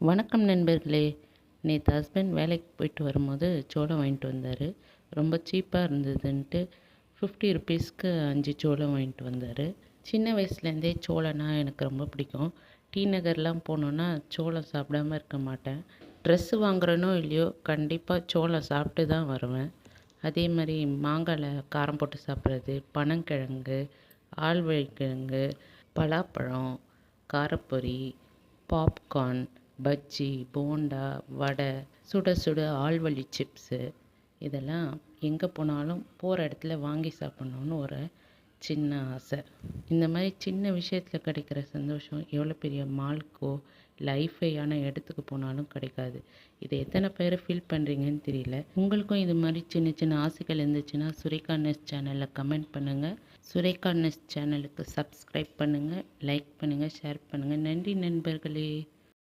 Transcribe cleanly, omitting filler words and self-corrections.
வணக்கம் நண்பர்களே. நேற்று ஹஸ்பண்ட் வேலைக்கு போயிட்டு வரும்போது சோளம் வாங்கிட்டு வந்தார். ரொம்ப சீப்பாக இருந்ததுன்ட்டு 50 ருபீஸ்க்கு 5 சோளம் வாங்கிட்டு வந்தார். சின்ன வயசுலேருந்தே சோளம்னா எனக்கு ரொம்ப பிடிக்கும். டி நகர்லாம் போனோன்னா சோளம் சாப்பிடாம இருக்க மாட்டேன். ட்ரெஸ்ஸு வாங்குறேனோ இல்லையோ கண்டிப்பாக சோளம் சாப்பிட்டு தான் வருவேன். அதே மாதிரி மாங்காயில் காரம் போட்டு சாப்பிட்றது, பனங்கிழங்கு, ஆழ்வழிக்கிழங்கு, பலாப்பழம், காரப்பொரி, பாப்கார்ன், பஜ்ஜி, போண்டா, வடை, சுட சுட ஆல்வழி சிப்ஸு, இதெல்லாம் எங்கே போனாலும் போகிற இடத்துல வாங்கி சாப்பிட்ணுன்னு ஒரு சின்ன ஆசை. இந்த மாதிரி சின்ன விஷயத்தில் கிடைக்கிற சந்தோஷம் எவ்வளோ பெரிய மால்க்கோ லைஃபையான இடத்துக்கு போனாலும் கிடைக்காது. இதை எத்தனை பேர் ஃபீல் பண்ணுறீங்கன்னு தெரியல. உங்களுக்கும் இது மாதிரி சின்ன சின்ன ஆசைகள் இருந்துச்சுன்னா சுரேகா நெஸ்ட் சேனலில் கமெண்ட் பண்ணுங்கள். சுரேகா நெஸ்ட் சேனலுக்கு சப்ஸ்கிரைப் பண்ணுங்கள், லைக் பண்ணுங்கள், ஷேர் பண்ணுங்கள். நன்றி நண்பர்களே.